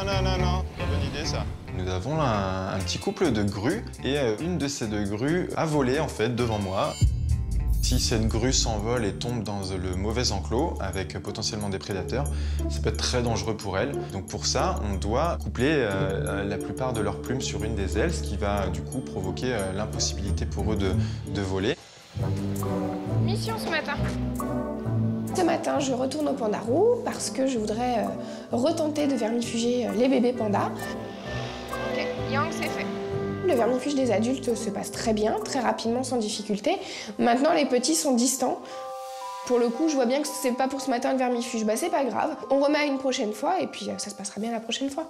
non. Pas bonne idée, ça. Nous avons un petit couple de grues et une de ces deux grues a volé, en fait, devant moi. Si cette grue s'envole et tombe dans le mauvais enclos, avec potentiellement des prédateurs, ça peut être très dangereux pour elle. Donc pour ça, on doit coupler la plupart de leurs plumes sur une des ailes, ce qui va du coup provoquer l'impossibilité pour eux de voler. Mission ce matin. Ce matin, je retourne au Panda Roux parce que je voudrais retenter de vermifuger les bébés pandas. Ok, Yang, c'est fait. Le vermifuge des adultes se passe très bien, très rapidement, sans difficulté. Maintenant, les petits sont distants. Pour le coup, je vois bien que c'est pas pour ce matin le vermifuge. Bah, c'est pas grave. On remet à une prochaine fois et puis ça se passera bien la prochaine fois.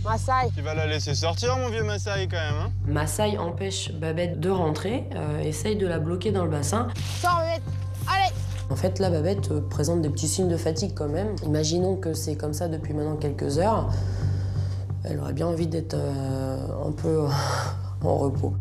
Massaï. Tu vas la laisser sortir, mon vieux Massaï, quand même, hein? Massaï empêche Babette de rentrer, essaye de la bloquer dans le bassin. Sors, Babette. Allez. En fait, là, Babette présente des petits signes de fatigue quand même. Imaginons que c'est comme ça depuis maintenant quelques heures. Elle aurait bien envie d'être un peu en repos.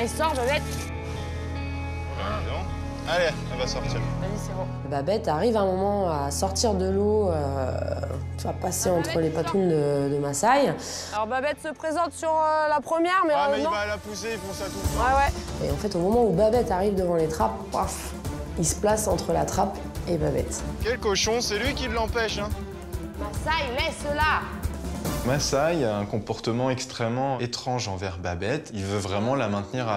Allez, sors, Babette. Allez, elle va sortir. Vas-y, c'est bon. Babette arrive un moment à sortir de l'eau, à passer entre les patounes de Massaï. Alors, Babette se présente sur la première, mais, mais il non. va la pousser, ils font ça tout le temps. Ouais. Et en fait, au moment où Babette arrive devant les trappes, paf, il se place entre la trappe et Babette. Quel cochon, c'est lui qui l'empêche, hein? Massaï, laisse-la. Massaï a un comportement extrêmement étrange envers Babette. Il veut vraiment la maintenir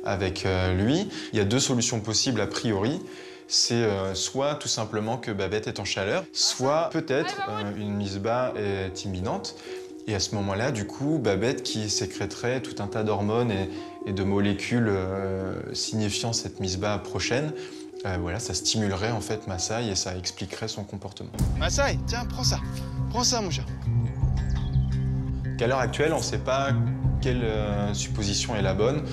avec lui. Il y a deux solutions possibles a priori. C'est soit tout simplement que Babette est en chaleur, soit peut-être une mise bas est imminente. Et à ce moment-là, du coup, Babette qui sécréterait tout un tas d'hormones et de molécules signifiant cette mise bas prochaine, voilà, ça stimulerait en fait Massaï et ça expliquerait son comportement. Massaï, tiens, prends ça. Prends ça, mon chat. Qu'à l'heure actuelle, on ne sait pas quelle supposition est la bonne.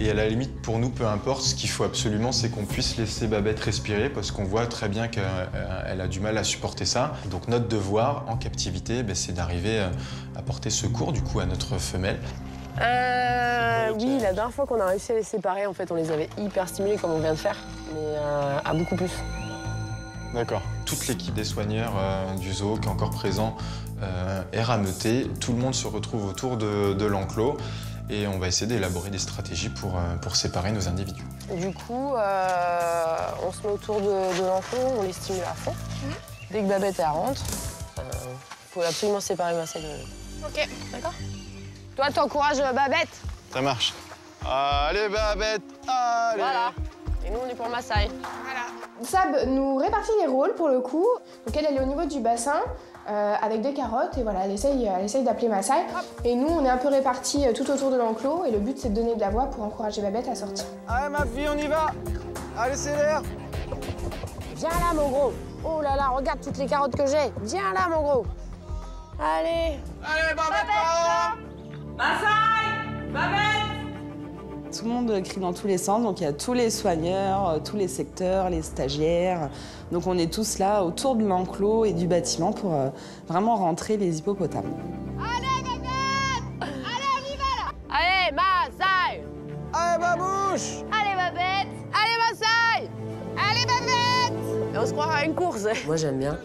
Et à la limite, pour nous, peu importe. Ce qu'il faut absolument, c'est qu'on puisse laisser Babette respirer parce qu'on voit très bien qu'elle a du mal à supporter ça. Donc notre devoir en captivité, c'est d'arriver à porter secours du coup à notre femelle. Oui, la dernière fois qu'on a réussi à les séparer, en fait, on les avait hyper stimulés comme on vient de faire, mais à beaucoup plus. D'accord. Toute l'équipe des soigneurs du zoo qui est encore présent est rameutée. Tout le monde se retrouve autour de l'enclos et on va essayer d'élaborer des stratégies pour séparer nos individus. Du coup, on se met autour de l'enclos, on les stimule à fond. Dès que Babette elle rentre, faut absolument séparer Massaï de nous. Ok. D'accord? Toi, t'encourages Babette. Ça marche. Allez, Babette, allez. Voilà. Et nous, on est pour Massaï. Voilà. Sab nous répartit les rôles pour le coup. Donc elle est au niveau du bassin avec des carottes et voilà, elle essaye d'appeler Massaï. Et nous, on est un peu répartis tout autour de l'enclos et le but, c'est de donner de la voix pour encourager Babette à sortir. Allez, ma fille, on y va. Allez, c'est l'air. Viens là, mon gros. Oh là là, regarde toutes les carottes que j'ai. Viens là, mon gros. Allez. Allez, Babette. Massaï! Babette! Tout le monde crie dans tous les sens, donc il y a tous les soigneurs, tous les secteurs, les stagiaires. Donc on est tous là autour de l'enclos et du bâtiment pour vraiment rentrer les hippopotames. Allez, Babette! Allez, on y va là! Allez, Massaï! Allez, babouche. Allez, Babette! Allez, Massaï! Allez, Babette! Et on se croira à une course. Moi, j'aime bien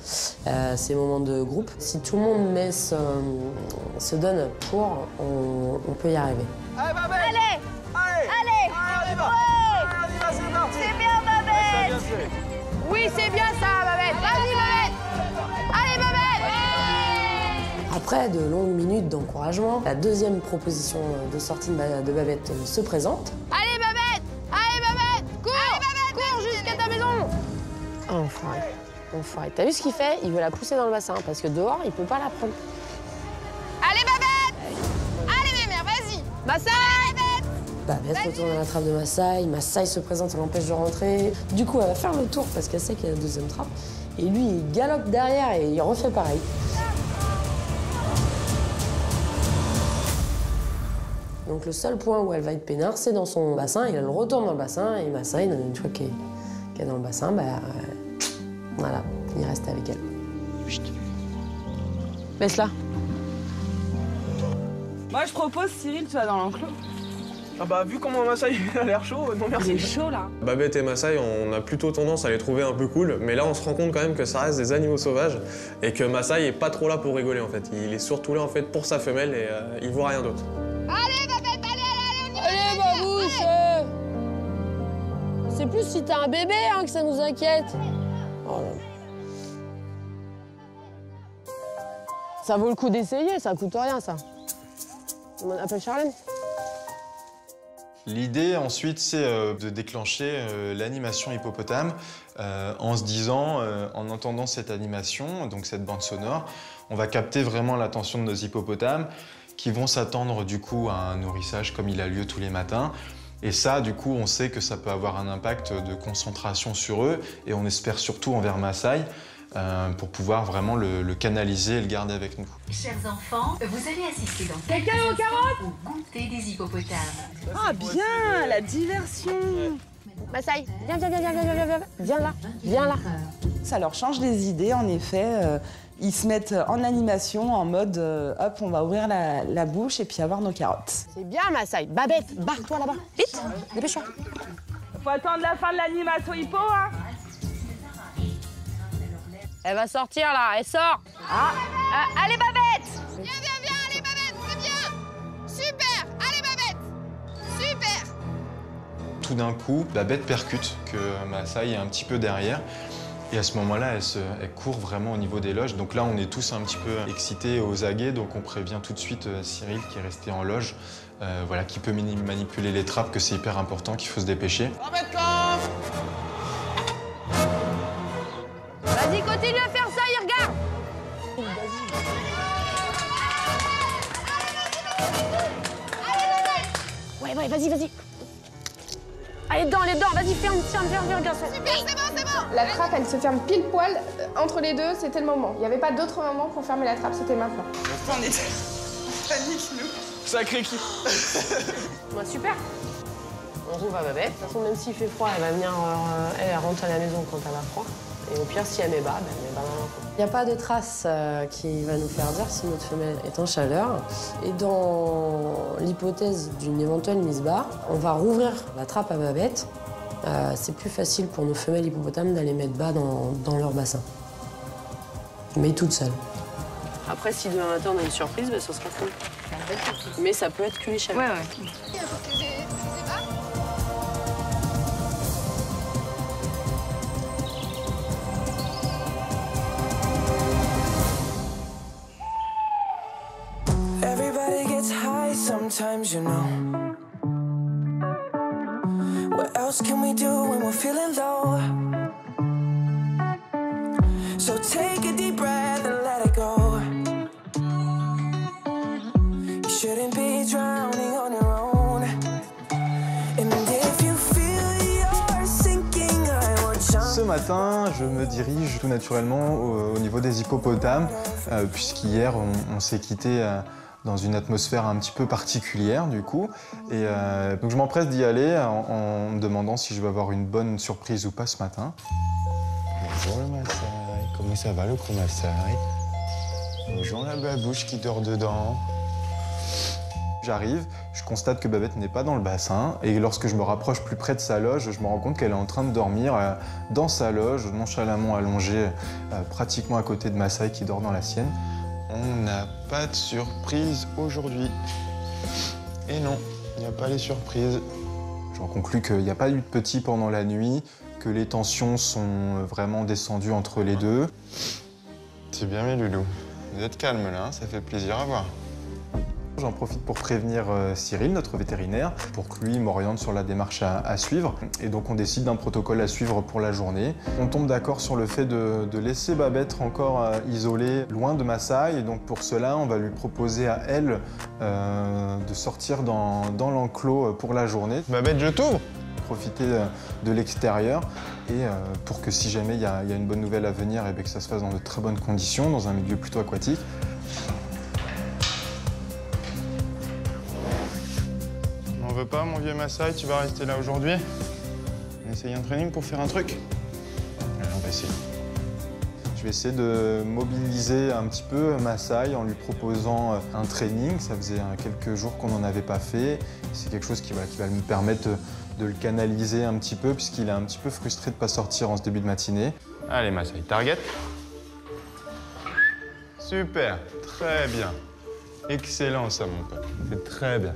ces moments de groupe. Si tout le monde se donne pour, on peut y arriver. Allez, Babette. Allez! Allez. Allez! Allez, on y va. Ouais! Allez, on y va, c'est parti. C'est bien, Babette! Ça, bien sûr. Oui, c'est bien ça, Babette! Après de longues minutes d'encouragement, la deuxième proposition de sortie de Babette se présente. Allez Babette! Allez Babette! Cours! Allez Babette! Cours jusqu'à ta maison! Oh, enfoiré. Enfoiré. T'as vu ce qu'il fait? Il veut la pousser dans le bassin parce que dehors, il peut pas la prendre. Allez, Babette! Allez, mes mères, vas-y! Massai! Babette retourne à la trappe de Massai, Massai se présente, elle l'empêche de rentrer. Du coup, elle va faire le tour parce qu'elle sait qu'il y a la deuxième trappe. Et lui, il galope derrière et il refait pareil. Donc le seul point où elle va être peinard, c'est dans son bassin. Il elle retourne dans le bassin et Massai, une fois qu'elle est dans le bassin, voilà, il reste avec elle. Chut. Laisse-la. Moi, je propose, Cyril, tu vas dans l'enclos. Ah bah, vu comment Massai a l'air chaud, non merci. Il est chaud, là. Babette et Massai, on a plutôt tendance à les trouver un peu cool, mais là, on se rend compte quand même que ça reste des animaux sauvages et que Massai est pas trop là pour rigoler, en fait. Il est surtout là, en fait, pour sa femelle et il voit rien d'autre. Allez, Babette, allez, on y va! Allez, babouche! C'est plus si t'as un bébé que ça nous inquiète. Oh là. Ça vaut le coup d'essayer, ça coûte rien, ça. On appelle Charlène. L'idée ensuite, c'est de déclencher l'animation hippopotame en se disant, en entendant cette animation, donc cette bande sonore, on va capter vraiment l'attention de nos hippopotames qui vont s'attendre du coup à un nourrissage comme il a lieu tous les matins. Et ça, du coup, on sait que ça peut avoir un impact de concentration sur eux et on espère surtout envers Massai pour pouvoir vraiment le canaliser et le garder avec nous. Chers enfants, vous allez assister dans quelques instants au goûter des hippopotames. Ah bien, la diversion. Massai, viens là. Ça leur change les idées, en effet. Ils se mettent en animation, en mode hop, on va ouvrir la bouche et puis avoir nos carottes. C'est bien, Massai. Babette, barre-toi là-bas. Vite, dépêche-toi. Faut attendre la fin de l'animation hippo, hein. Elle va sortir là, elle sort. Allez, Babette! Viens, allez, Babette, c'est bien! Super! Allez, Babette! Super! Tout d'un coup, Babette percute que Massai est un petit peu derrière. Et à ce moment-là, elle court vraiment au niveau des loges. Donc là, on est tous un petit peu excités aux aguets. Donc on prévient tout de suite Cyril qui est resté en loge, voilà, qui peut manipuler les trappes, que c'est hyper important, qu'il faut se dépêcher. Vas-y, continue à faire ça, il regarde! Ouais, vas-y. Allez dedans, vas-y, ferme, garçon. Super, c'est bon! La trappe, elle se ferme pile poil entre les deux, c'était le moment. Il n'y avait pas d'autre moment pour fermer la trappe, c'était maintenant. On était en panique, nous. Sacré qui. Bah, super. On rouvre à Babette. De toute façon, même s'il fait froid, elle va venir, elle rentre à la maison quand elle a froid. Et au pire, si elle met bas, elle met bas dans l'enclos. Il n'y a pas de trace qui va nous faire dire si notre femelle est en chaleur. Et dans l'hypothèse d'une éventuelle mise bas, on va rouvrir la trappe à Babette. C'est plus facile pour nos femelles hippopotames d'aller mettre bas dans leur bassin. Mais toute seule. Après, si demain matin on a une surprise, bah, ça sera cool. Mais ça peut être cul et chaleur. C'est bas? Everybody gets high sometimes, you know. What else can we do when we're feeling low? So take a deep breath and let it go. You shouldn't be drowning on your own. And if you feel you're sinking, I will jump. Ce matin, je me dirige tout naturellement au niveau des hippopotames, puisqu'hier, on s'est quitté dans une atmosphère un petit peu particulière, du coup. Et donc je m'empresse d'y aller en me demandant si je vais avoir une bonne surprise ou pas ce matin. Bonjour le Massai, comment ça va le gros Massai? Bonjour la babouche qui dort dedans. J'arrive, je constate que Babette n'est pas dans le bassin et lorsque je me rapproche plus près de sa loge, je me rends compte qu'elle est en train de dormir dans sa loge, nonchalamment allongée, pratiquement à côté de Massai qui dort dans la sienne. On n'a pas de surprise aujourd'hui. Et non, il n'y a pas les surprises. J'en conclus qu'il n'y a pas eu de petit pendant la nuit, que les tensions sont vraiment descendues entre les deux. C'est bien mes loulous. Vous êtes calme là, hein, ça fait plaisir à voir. J'en profite pour prévenir Cyril, notre vétérinaire, pour que lui m'oriente sur la démarche à suivre. Et donc on décide d'un protocole à suivre pour la journée. On tombe d'accord sur le fait de laisser Babette encore isolée, loin de Massaï. Et donc pour cela, on va lui proposer à elle de sortir dans l'enclos pour la journée. Babette, je t'ouvre! Profiter de l'extérieur et pour que si jamais il y a une bonne nouvelle à venir, et bien que ça se fasse dans de très bonnes conditions, dans un milieu plutôt aquatique. On veut pas, mon vieux Massaï, tu vas rester là aujourd'hui? On essaye un training pour faire un truc? Allez, on va essayer. Je vais essayer de mobiliser un petit peu Massaï en lui proposant un training. Ça faisait quelques jours qu'on n'en avait pas fait. C'est quelque chose qui va me permettre de le canaliser un petit peu, puisqu'il est un petit peu frustré de ne pas sortir en ce début de matinée. Allez Massaï, target. Super, très bien. Excellent ça, mon pote. C'est très bien.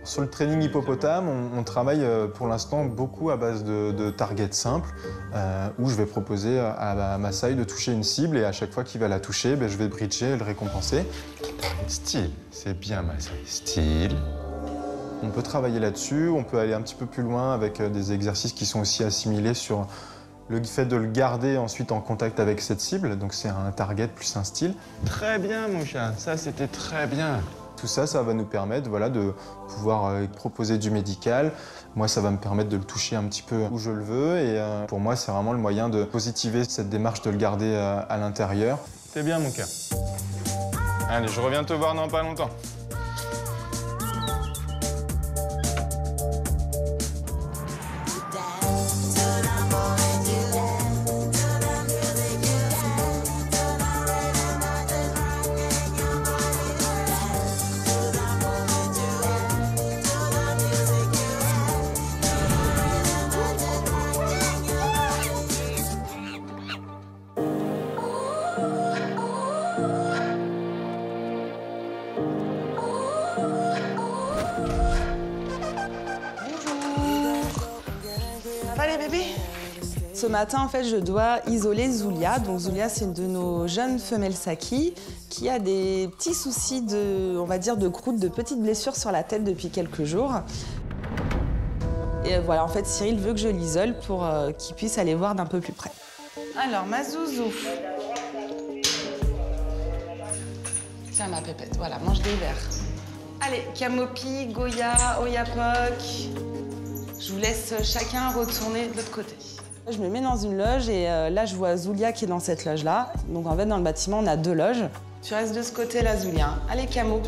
Sur le training hippopotame, on travaille pour l'instant beaucoup à base de targets simples, où je vais proposer à Massaï de toucher une cible et à chaque fois qu'il va la toucher, je vais bridger et le récompenser. Style, c'est bien Massaï. Style. On peut travailler là-dessus, on peut aller un petit peu plus loin avec des exercices qui sont aussi assimilés sur le fait de le garder ensuite en contact avec cette cible. Donc c'est un target plus un style. Très bien mon chat, ça c'était très bien. Tout ça, ça va nous permettre de pouvoir proposer du médical. Moi, ça va me permettre de le toucher un petit peu où je le veux. Et pour moi, c'est vraiment le moyen de positiver cette démarche de le garder à l'intérieur. C'est bien, mon cœur. Allez, je reviens te voir dans pas longtemps. Ce matin, en fait, je dois isoler Zulia. Donc Zulia, c'est une de nos jeunes femelles Saki qui a des petits soucis de croûte, de petites blessures sur la tête depuis quelques jours. Et voilà, en fait, Cyril veut que je l'isole pour qu'il puisse aller voir d'un peu plus près. Alors, ma Zouzou. Tiens, ma pépette, voilà, mange des verres. Allez, Camopi, Goya, Oyapok. Je vous laisse chacun retourner de l'autre côté. Je me mets dans une loge et là, je vois Zulia qui est dans cette loge-là. Donc en fait, dans le bâtiment, on a 2 loges. Tu restes de ce côté-là, Zulia. Allez, Camo.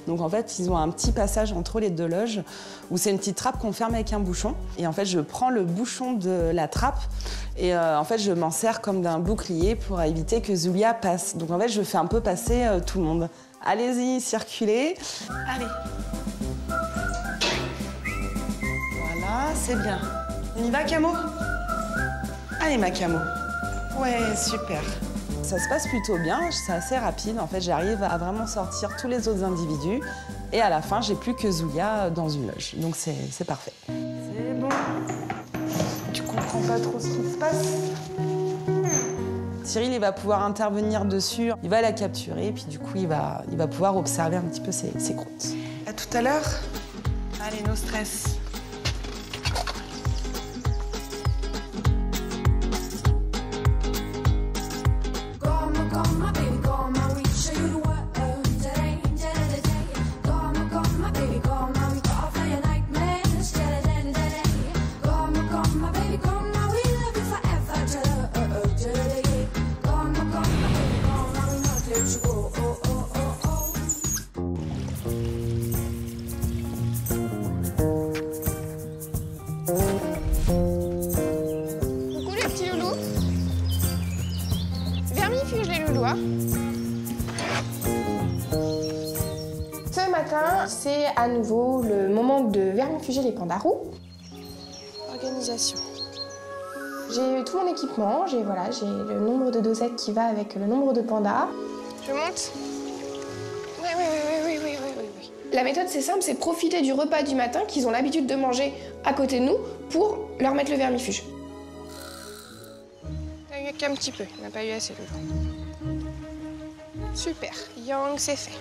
Donc en fait, ils ont un petit passage entre les 2 loges où c'est une petite trappe qu'on ferme avec un bouchon. Et en fait, je prends le bouchon de la trappe et en fait, je m'en sers comme d'un bouclier pour éviter que Zulia passe. Donc en fait, je fais un peu passer tout le monde. Allez-y, circulez. Allez. Voilà, c'est bien. On y va, Camo? Allez, ma Camo. Ouais, super. Ça se passe plutôt bien, c'est assez rapide. En fait, j'arrive à vraiment sortir tous les autres individus. Et à la fin, j'ai plus que Zulia dans une loge. Donc, c'est parfait. C'est bon. Tu comprends pas trop ce qui se passe? Cyril, il va pouvoir intervenir dessus. Il va la capturer, puis du coup, il va pouvoir observer un petit peu ses croûtes. À tout à l'heure. Allez, no stress. Ce matin, c'est à nouveau le moment de vermifuger les pandas roux. Organisation. J'ai tout mon équipement, j'ai le nombre de dosettes qui va avec le nombre de pandas. Je monte. Oui. La méthode, c'est simple, c'est profiter du repas du matin qu'ils ont l'habitude de manger à côté de nous pour leur mettre le vermifuge. Il n'y a eu qu'un petit peu, il n'y en a pas eu assez, Loulou. Super, Yang, c'est fait.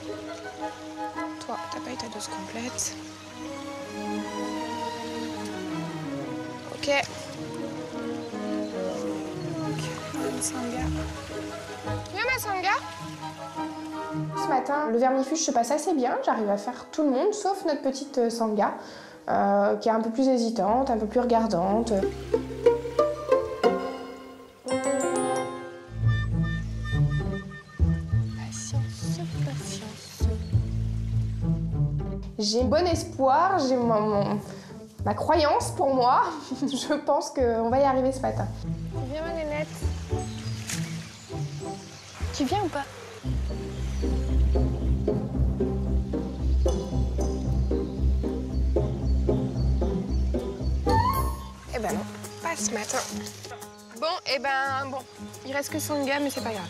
Toi, t'as pas eu ta dose complète. Ok. Sangha. Viens ma Sangha. Ce matin, le vermifuge se passe assez bien. J'arrive à faire tout le monde, sauf notre petite Sangha, qui est un peu plus hésitante, un peu plus regardante. J'ai bon espoir, j'ai ma croyance pour moi. Je pense qu'on va y arriver ce matin. Viens ma nénette. Tu viens ou pas? Eh ben non, pas ce matin. Bon, il reste que Sangha, mais c'est pas grave.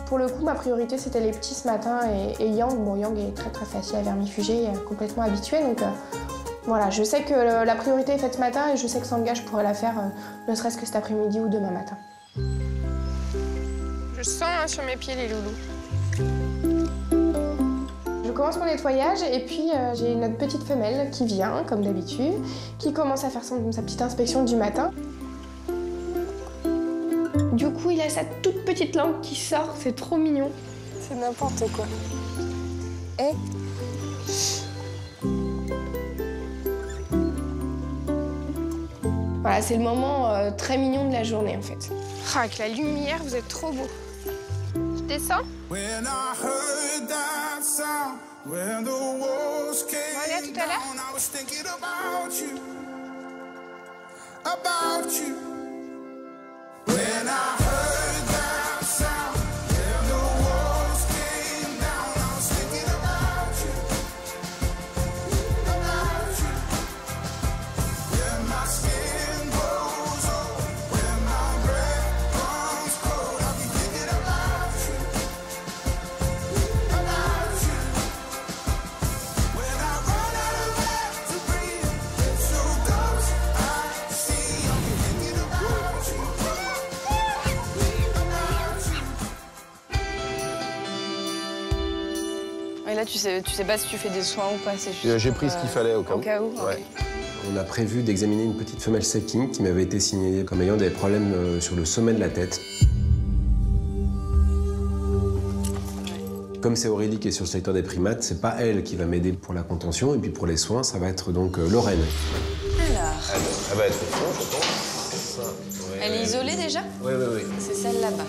Pour le coup, ma priorité, c'était les petits ce matin et Yang. Bon, Yang est très facile à vermifuger, complètement habitué, donc voilà, je sais que la priorité est faite ce matin et je sais que Sangha, je pourrais la faire ne serait-ce que cet après-midi ou demain matin. Je sens sur mes pieds les loulous. Je commence mon nettoyage et puis j'ai notre petite femelle qui vient, comme d'habitude, qui commence à faire sa petite inspection du matin. Du coup, il a sa toute petite langue qui sort, c'est trop mignon. C'est n'importe quoi. Et voilà, c'est le moment très mignon de la journée en fait. Ah, avec la lumière, vous êtes trop beau. Je descends. Bon, allez, à tout à l'heure. Et là, tu sais pas si tu fais des soins ou pas, c'est juste... J'ai pris ce qu'il fallait au cas où. Au cas où, ouais. On a prévu d'examiner une petite femelle Seking qui m'avait été signalée comme ayant des problèmes sur le sommet de la tête. Comme c'est Aurélie qui est sur le secteur des primates, c'est pas elle qui va m'aider pour la contention, et puis pour les soins, ça va être donc Lorraine. Alors... Elle va être au fond, je pense. Elle est isolée déjà? Oui. C'est celle là-bas.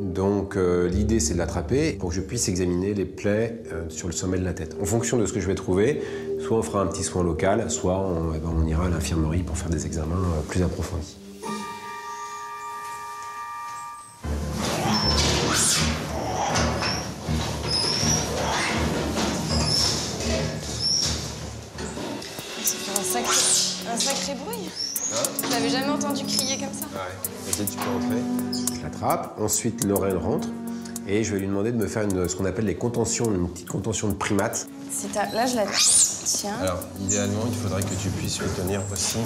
Donc l'idée, c'est de l'attraper pour que je puisse examiner les plaies sur le sommet de la tête. En fonction de ce que je vais trouver, soit on fera un petit soin local, soit on ira à l'infirmerie pour faire des examens plus approfondis. Ça fait un sacré bruit. Je l'avais jamais entendu crier comme ça. Ouais. Vas-y, tu peux rentrer. Je l'attrape. Ensuite, Lorraine rentre. Et je vais lui demander de me faire ce qu'on appelle les contentions, une petite contention de primates. Là, je la tiens. Alors, idéalement, il faudrait que tu puisses le tenir aussi.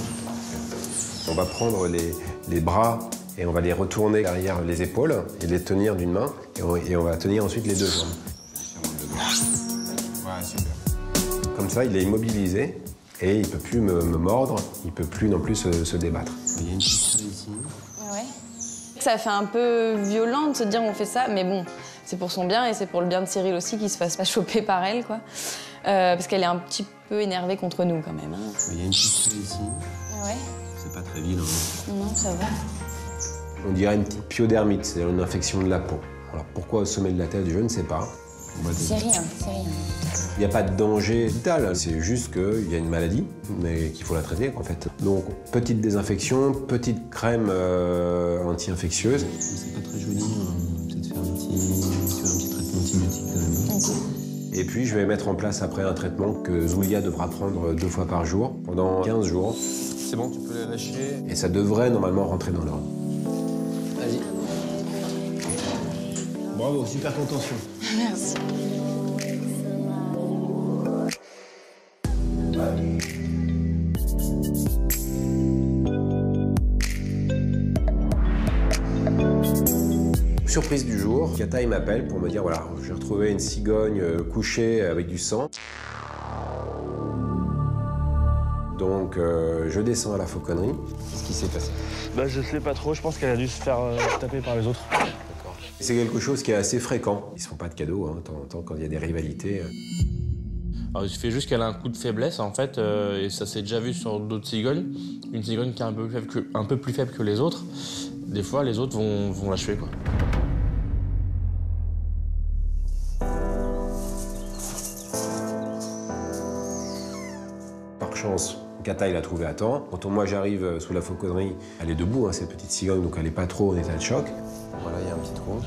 On va prendre les bras et on va les retourner derrière les épaules et les tenir d'une main. Et on va tenir ensuite les deux jambes. Ouais, super. Comme ça, il est immobilisé. Et il ne peut plus me mordre, il ne peut plus non plus se débattre. Il y a une petite chose ici. Ouais. Ça fait un peu violent de se dire on fait ça, mais bon, c'est pour son bien et c'est pour le bien de Cyril aussi qu'il se fasse pas choper par elle, quoi. Parce qu'elle est un petit peu énervée contre nous quand même. Hein. Il y a une petite chose ici. Ouais. C'est pas très vilain. Non, ça va. On dirait une petite pyodermite, c'est-à-dire une infection de la peau. Alors pourquoi au sommet de la tête, je ne sais pas. C'est rien. Il n'y a pas de danger vital, c'est juste qu'il y a une maladie, mais qu'il faut la traiter en fait. Donc, petite désinfection, petite crème anti-infectieuse. C'est pas très joli, peut-être faire un petit traitement antibiotique quand même. Okay. Et puis, je vais mettre en place après un traitement que Zulia devra prendre 2 fois par jour, pendant 15 jours. C'est bon, tu peux la lâcher. Et ça devrait normalement rentrer dans l'ordre. Vas-y. Bravo, super contention. Merci. Surprise du jour, Kata il m'appelle pour me dire voilà, j'ai retrouvé une cigogne couchée avec du sang. Donc je descends à la fauconnerie. Qu'est-ce qui s'est passé? Bah je sais pas trop, je pense qu'elle a dû se faire taper par les autres. C'est quelque chose qui est assez fréquent. Ils se font pas de cadeaux, hein, de temps en temps, quand il y a des rivalités. Alors, il suffit juste qu'elle a un coup de faiblesse, en fait, et ça s'est déjà vu sur d'autres cigognes. Une cigogne qui est un peu plus faible que les autres, des fois, les autres vont la tuer, quoi. Par chance, Kata, il l'a trouvé à temps. Quand moi, j'arrive sous la fauconnerie, elle est debout, hein, cette petite cigogne, donc elle n'est pas trop en état de choc. Voilà, il y a un petit trou.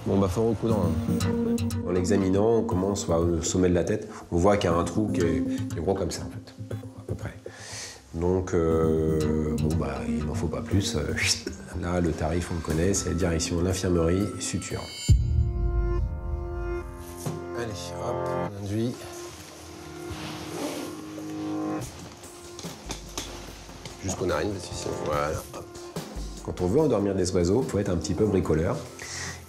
Bon, bah, faut recoudre. Hein. En l'examinant, on commence au sommet de la tête. On voit qu'il y a un trou qui est gros comme ça, en fait, à peu près. Donc, bon, bah, il n'en faut pas plus. Là, le tarif, on le connaît, c'est la direction l'infirmerie, suture. Allez, hop, on induit. Jusqu'aux narines, voilà. Hop. Quand on veut endormir des oiseaux, il faut être un petit peu bricoleur.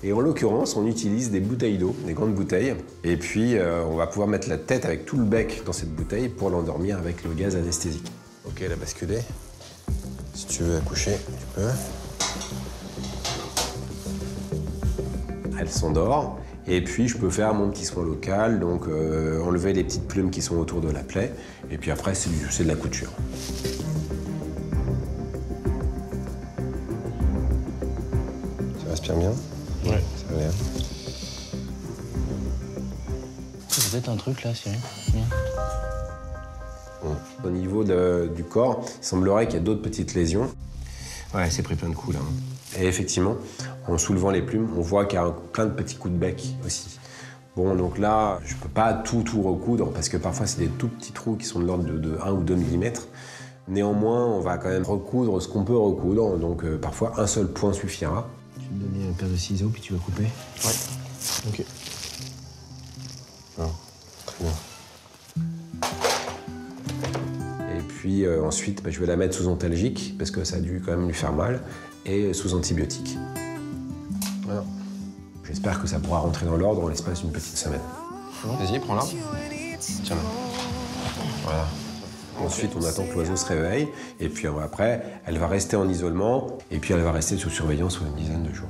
Et en l'occurrence, on utilise des bouteilles d'eau, des grandes bouteilles. Et puis, on va pouvoir mettre la tête avec tout le bec dans cette bouteille pour l'endormir avec le gaz anesthésique. Ok, elle a basculé. Si tu veux accoucher, tu peux. Elle s'endort. Et puis, je peux faire mon petit soin local, donc enlever les petites plumes qui sont autour de la plaie. Et puis après, c'est de la couture. Tu respires bien? Ouais. Ça va bien. C'est peut-être un truc, là, Cyril. Bien. Au niveau du corps, il semblerait qu'il y ait d'autres petites lésions. Ouais, c'est pris plein de coups, là. Et effectivement, en soulevant les plumes, on voit qu'il y a plein de petits coups de bec aussi. Bon, donc là, je peux pas tout recoudre, parce que parfois, c'est des tout petits trous qui sont de l'ordre de 1 ou 2 mm. Néanmoins, on va quand même recoudre ce qu'on peut recoudre, donc parfois, un seul point suffira. Tu me donnes une paire de ciseaux, puis tu vas couper? Ouais. Ok. Ah, très bien. Et puis ensuite, je vais la mettre sous antalgique, parce que ça a dû quand même lui faire mal, et sous antibiotique. Voilà. J'espère que ça pourra rentrer dans l'ordre en l'espace d'une petite semaine. Vas-y, prends-la. Tiens-la. Voilà. Ensuite, on attend que l'oiseau se réveille, et puis après, elle va rester en isolement, et puis elle va rester sous surveillance une dizaine de jours.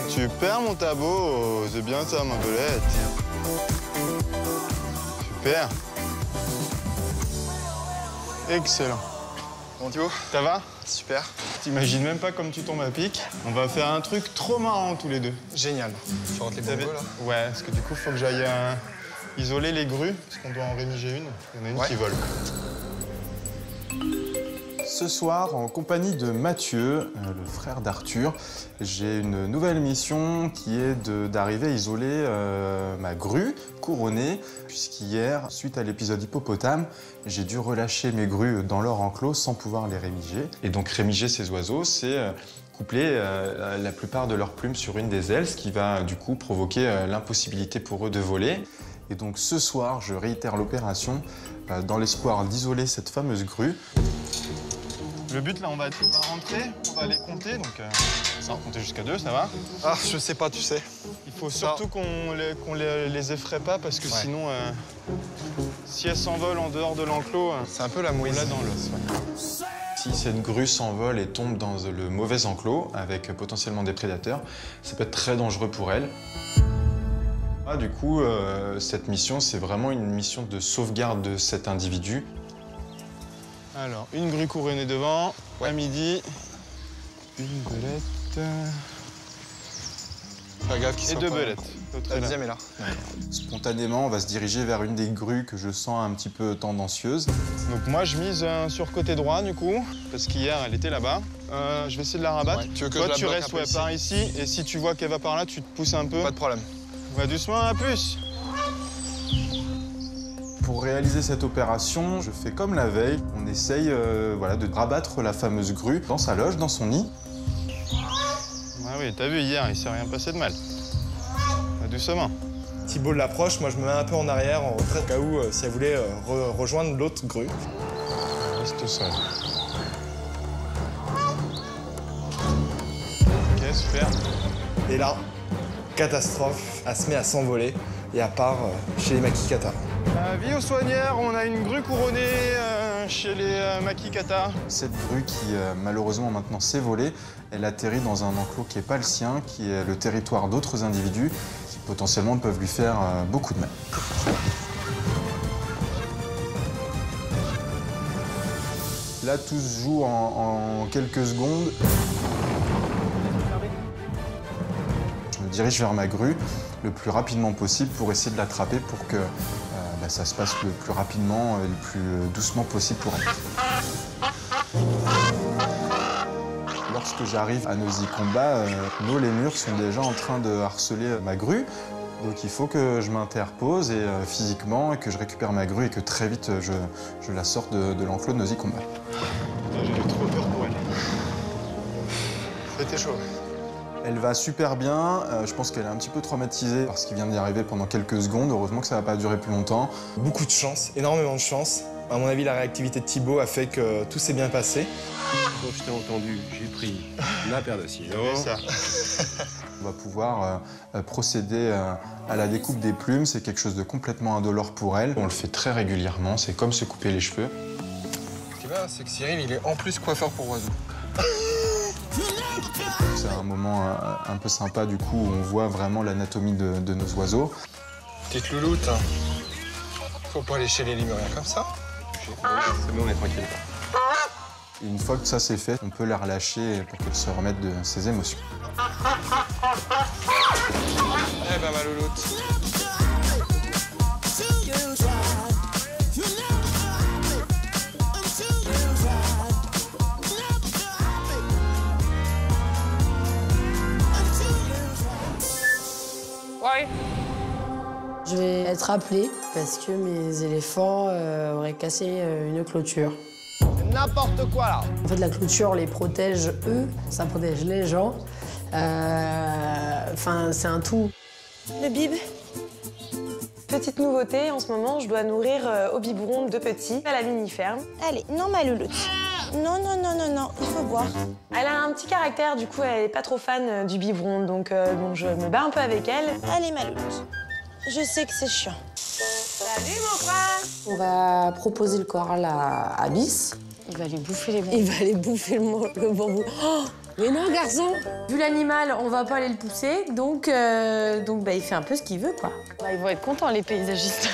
Super mon tableau, c'est bien ça ma belette. Super. Excellent. Bon Thibaut, ça va? Super. T'imagines même pas comme tu tombes à pic. On va faire un truc trop marrant tous les deux. Génial. Tu rentres les bongos là? Ouais, parce que du coup, faut que j'aille isoler les grues, parce qu'on doit en rémiger une. Il y en a une qui vole. Ce soir, en compagnie de Mathieu, le frère d'Arthur, j'ai une nouvelle mission qui est d'arriver à isoler ma grue couronnée, puisqu'hier, suite à l'épisode hippopotame, j'ai dû relâcher mes grues dans leur enclos sans pouvoir les rémiger. Et donc rémiger ces oiseaux, c'est coupler la plupart de leurs plumes sur une des ailes, ce qui va du coup provoquer l'impossibilité pour eux de voler. Et donc ce soir, je réitère l'opération dans l'espoir d'isoler cette fameuse grue. Le but, là, on va rentrer, on va les compter, donc ça va compter jusqu'à 2, ça va? Ah, je sais pas, tu sais. Il faut surtout qu'on les effraie pas, parce que sinon, si elles s'envolent en dehors de l'enclos, c'est un peu la mouise. On l'a dans l'os. Ouais. Si cette grue s'envole et tombe dans le mauvais enclos, avec potentiellement des prédateurs, ça peut être très dangereux pour elle. Ah, du coup, cette mission, c'est vraiment une mission de sauvegarde de cet individu. Alors, une grue couronnée devant, à midi, une belette. Fais gaffe qu'ils Et soient 2 pas- belettes. La deuxième est là. Spontanément, on va se diriger vers une des grues que je sens un petit peu tendancieuse. Donc moi, je mise sur côté droit, du coup, parce qu'hier, elle était là-bas. Je vais essayer de la rabattre. Ouais. Tu veux que Toi, je la tu bloque restes un peu ici par ici, et si tu vois qu'elle va par là, tu te pousses un peu. Pas de problème. Va doucement, à plus. Pour réaliser cette opération, je fais comme la veille. On essaye voilà, de rabattre la fameuse grue dans sa loge, dans son nid. Ah oui, t'as vu, hier, il s'est rien passé de mal. Va doucement. Thibault l'approche, moi je me mets un peu en arrière, en retraite, au cas où si elle voulait rejoindre l'autre grue. Reste seul. Ok, super. Et là, catastrophe, elle se met à s'envoler et elle part chez les Makikata. Vie aux soigneurs, on a une grue couronnée chez les Makikata. Cette grue qui malheureusement maintenant s'est volée, elle atterrit dans un enclos qui n'est pas le sien, qui est le territoire d'autres individus qui potentiellement peuvent lui faire beaucoup de mal. Là, tout se joue en quelques secondes. Je me dirige vers ma grue le plus rapidement possible pour essayer de l'attraper pour que ça se passe le plus rapidement et le plus doucement possible pour elle. Lorsque j'arrive à Nosy Combat, nos lémurs sont déjà en train de harceler ma grue. Donc il faut que je m'interpose et physiquement et que je récupère ma grue et que très vite je la sorte de l'enclos de Nosy Combat. J'ai trop peur pour elle. C'était chaud. Elle va super bien, je pense qu'elle est un petit peu traumatisée par ce qui vient d'y arriver pendant quelques secondes. Heureusement que ça va pas durer plus longtemps. Beaucoup de chance, énormément de chance. À mon avis, la réactivité de Thibault a fait que tout s'est bien passé. Quand je t'ai entendu, j'ai pris la paire de ciseaux. On va pouvoir procéder à la découpe des plumes. C'est quelque chose de complètement indolore pour elle. On le fait très régulièrement, c'est comme se couper les cheveux. Ce qui va, c'est que Cyril, il est en plus coiffeur pour oiseaux. C'est un moment un peu sympa du coup où on voit vraiment l'anatomie de nos oiseaux. Petite louloute, hein. Faut pas lécher les lémuriens comme ça. C'est bon, on est tranquille. Et une fois que ça c'est fait, on peut la relâcher pour qu'elle se remette de ses émotions. Eh ben ma louloute. Ouais. Je vais être appelée parce que mes éléphants auraient cassé une clôture. N'importe quoi là. En fait, la clôture les protège eux, ça protège les gens. Enfin, c'est un tout. Le bib. Petite nouveauté, en ce moment, je dois nourrir au biberon 2 petits à la mini-ferme. Allez, non ma louloute. Non, non, non, non, non, il faut boire. Elle a un petit caractère, du coup, elle est pas trop fan du biberon, donc je me bats un peu avec elle. Allez ma louloute. Je sais que c'est chiant. Salut mon frère. On va proposer le coral à Bis. Il va aller bouffer les bambous. Il va aller bouffer le bambou. Oh, mais non, garçon. Vu l'animal, on va pas aller le pousser, donc il fait un peu ce qu'il veut, quoi. Ils vont être contents, les paysagistes.